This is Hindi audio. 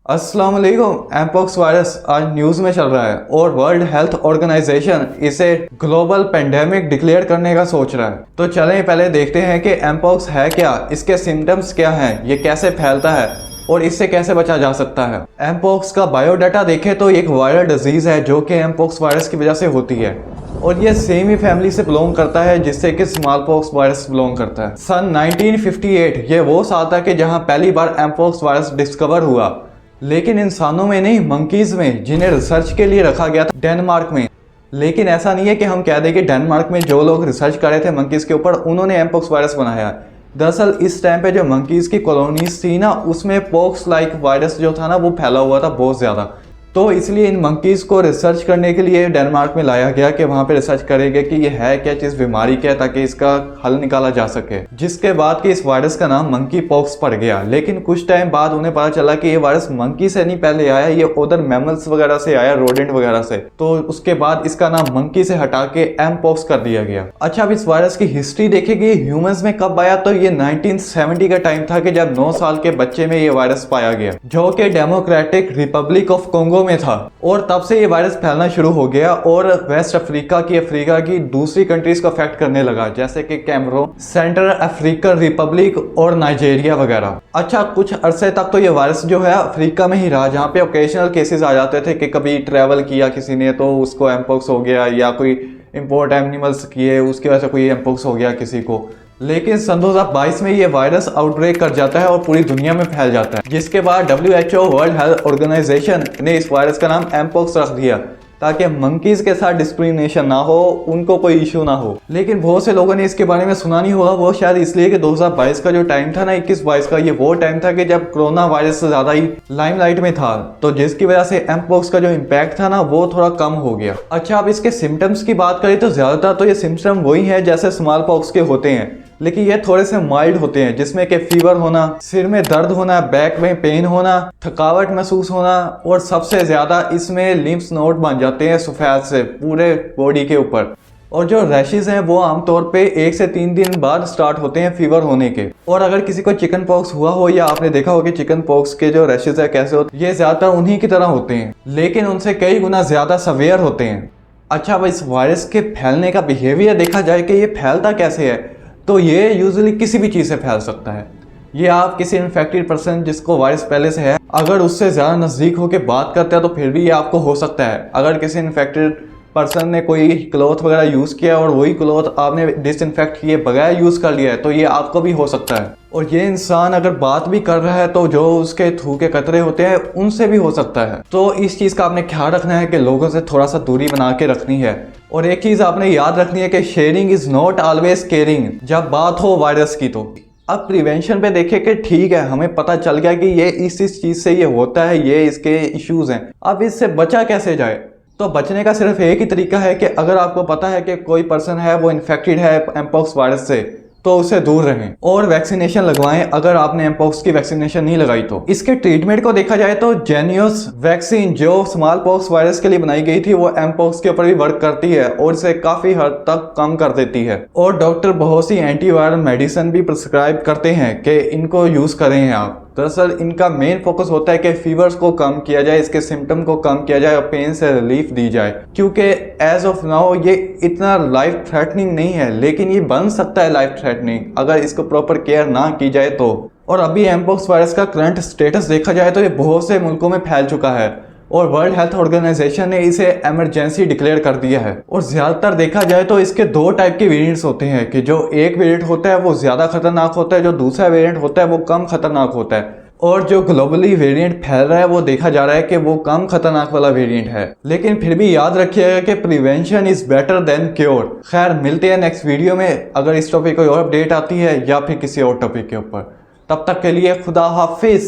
अस्सलाम वालेकुम। एमपॉक्स वायरस आज न्यूज़ में चल रहा है और वर्ल्ड हेल्थ ऑर्गेनाइजेशन इसे ग्लोबल पेंडेमिक डिक्लेयर करने का सोच रहा है। तो चलें पहले देखते हैं कि एमपॉक्स है क्या, इसके सिम्टम्स क्या हैं, ये कैसे फैलता है और इससे कैसे बचा जा सकता है। एमपॉक्स का बायोडाटा देखें तो एक वायरल डिजीज़ है जो कि एमपॉक्स वायरस की वजह से होती है और ये सेम ही फैमिली से बिलोंग करता है जिससे कि स्मॉल पॉक्स वायरस बिलोंग करता है। सन 1958 ये वो साल था कि जहां पहली बार एमपॉक्स वायरस डिस्कवर हुआ, लेकिन इंसानों में नहीं, मंकीज में, जिन्हें रिसर्च के लिए रखा गया था डेनमार्क में। लेकिन ऐसा नहीं है कि हम कह दें कि डेनमार्क में जो लोग रिसर्च कर रहे थे मंकीज के ऊपर उन्होंने एमपॉक्स वायरस बनाया। दरअसल इस टाइम पे जो मंकीज की कॉलोनीज थी ना, उसमें पॉक्स लाइक वायरस जो था ना वो फैला हुआ था बहुत ज़्यादा। तो इसलिए इन मंकीज को रिसर्च करने के लिए डेनमार्क में लाया गया कि वहाँ पे रिसर्च करेंगे कि ये है क्या चीज़, बीमारी क्या है, ताकि इसका हल निकाला जा सके। जिसके बाद कि इस वायरस का नाम मंकी पॉक्स पड़ गया। लेकिन कुछ टाइम बाद उन्हें पता चला कि ये वायरस मंकी से नहीं पहले आया, ये उधर मैमल्स वगैरह से आया, रोडेंट वगैरह से। तो उसके बाद इसका नाम मंकी से हटा के एम पॉक्स कर दिया गया। अच्छा, अब इस वायरस की हिस्ट्री देखेंगे ह्यूमंस में कब आया, तो ये 1970 का टाइम था कि जब 9 साल के बच्चे में ये वायरस पाया गया जो कि डेमोक्रेटिक रिपब्लिक ऑफ कोंगो में था। और तब से ये वायरस फैलना शुरू हो गया और वेस्ट अफ्रीका की दूसरी कंट्रीज को अफेक्ट करने लगा, जैसे कि कैमरून, सेंट्रल अफ्रीकन रिपब्लिक और नाइजीरिया वगैरह। अच्छा, कुछ अरसे तक तो ये वायरस जो है अफ्रीका में ही रहा, जहाँ पे ओकेजनल केसेस आ जाते थे कि कभी ट्रैवल किया किसी ने तो उसको एमपॉक्स हो गया, या कोई इंपोर्ट एनिमल्स किए उसकी वजह से कोई एमपॉक्स हो गया किसी को। लेकिन सन 2022 में ये वायरस आउटब्रेक कर जाता है और पूरी दुनिया में फैल जाता है, जिसके बाद WHO वर्ल्ड हेल्थ ऑर्गेनाइजेशन ने इस वायरस का नाम एमपॉक्स रख दिया ताकि मंकीज के साथ डिस्क्रिमिनेशन ना हो, उनको कोई इशू ना हो। लेकिन बहुत से लोगों ने इसके बारे में सुना नहीं होगा, वो शायद इसलिए कि 2022 का जो टाइम था ना, 21-22 का, ये वो टाइम था कि जब कोरोना वायरस से ज़्यादा ही लाइमलाइट में था, तो जिसकी वजह से एमपॉक्स का जो इम्पैक्ट था ना वो थोड़ा कम हो गया। अच्छा, अब इसके सिम्टम्स की बात करें तो ज़्यादातर तो ये सिम्टम वही है जैसे स्मॉल पॉक्स के होते हैं, लेकिन ये थोड़े से माइल्ड होते हैं, जिसमें कि फीवर होना, सिर में दर्द होना, बैक में पेन होना, थकावट महसूस होना और सबसे ज़्यादा इसमें लिम्फ नोड बन जाते हैं सफ़ेद से पूरे बॉडी के ऊपर। और जो रैशेज हैं वो आमतौर पे 1 से 3 दिन बाद स्टार्ट होते हैं फीवर होने के। और अगर किसी को चिकन पॉक्स हुआ हो, या आपने देखा हो कि चिकन पॉक्स के जो रैशेज है कैसे होते हैं, ये ज़्यादातर उन्हीं की तरह होते हैं, लेकिन उनसे कई गुना ज़्यादा सवेयर होते हैं। अच्छा, अब इस वायरस के फैलने का बिहेवियर देखा जाए कि ये फैलता कैसे है, तो ये यूजुअली किसी भी चीज़ से फैल सकता है। ये आप किसी इन्फेक्टेड पर्सन जिसको वायरस पहले से है, अगर उससे ज़्यादा नज़दीक होकर बात करते हैं तो फिर भी ये आपको हो सकता है। अगर किसी इन्फेक्टेड पर्सन ने कोई क्लॉथ वगैरह यूज़ किया और वही क्लॉथ आपने डिसइंफेक्ट किए बगैर यूज़ कर लिया है, तो ये आपको भी हो सकता है। और ये इंसान अगर बात भी कर रहा है तो जो उसके थू के कतरे होते हैं उनसे भी हो सकता है। तो इस चीज़ का आपने ख्याल रखना है कि लोगों से थोड़ा सा दूरी बना के रखनी है। और एक चीज़ आपने याद रखनी है कि sharing is not always caring, जब बात हो वायरस की। तो अब प्रिवेंशन पे देखें कि ठीक है, हमें पता चल गया कि ये इस चीज़ से ये होता है, ये इसके इश्यूज़ हैं, अब इससे बचा कैसे जाए। तो बचने का सिर्फ एक ही तरीका है कि अगर आपको पता है कि कोई पर्सन है वो इन्फेक्टेड है एमपॉक्स वायरस से, तो उससे दूर रहें और वैक्सीनेशन लगवाएं अगर आपने एमपॉक्स की वैक्सीनेशन नहीं लगाई तो। इसके ट्रीटमेंट को देखा जाए तो जेनियस वैक्सीन जो स्मॉल पॉक्स वायरस के लिए बनाई गई थी वो एमपॉक्स के ऊपर भी वर्क करती है और इसे काफ़ी हद तक कम कर देती है। और डॉक्टर बहुत सी एंटीवायरल मेडिसिन भी प्रिस्क्राइब करते हैं कि इनको यूज़ करें आप। दरअसल इनका मेन फोकस होता है कि फीवर्स को कम किया जाए, इसके सिम्टम को कम किया जाए और पेन से रिलीफ दी जाए, क्योंकि एज ऑफ नाउ ये इतना लाइफ थ्रेटनिंग नहीं है, लेकिन ये बन सकता है लाइफ थ्रेटनिंग अगर इसको प्रॉपर केयर ना की जाए तो। और अभी एमपॉक्स वायरस का करंट स्टेटस देखा जाए तो ये बहुत से मुल्कों में फैल चुका है और वर्ल्ड हेल्थ ऑर्गेनाइजेशन ने इसे इमरजेंसी डिक्लेयर कर दिया है। और ज़्यादातर देखा जाए तो इसके 2 टाइप के वेरिएंट्स होते हैं कि जो एक वेरिएंट होता है वो ज़्यादा खतरनाक होता है, जो दूसरा वेरिएंट होता है वो कम खतरनाक होता है। और जो ग्लोबली वेरिएंट फैल रहा है वो देखा जा रहा है कि वो कम खतरनाक वाला वेरिएंट है। लेकिन फिर भी याद रखिएगा कि prevention is better than cure. खैर, मिलते हैं नेक्स्ट वीडियो में अगर इस टॉपिक कोई और अपडेट आती है या फिर किसी और टॉपिक के ऊपर। तब तक के लिए खुदा हाफिज़।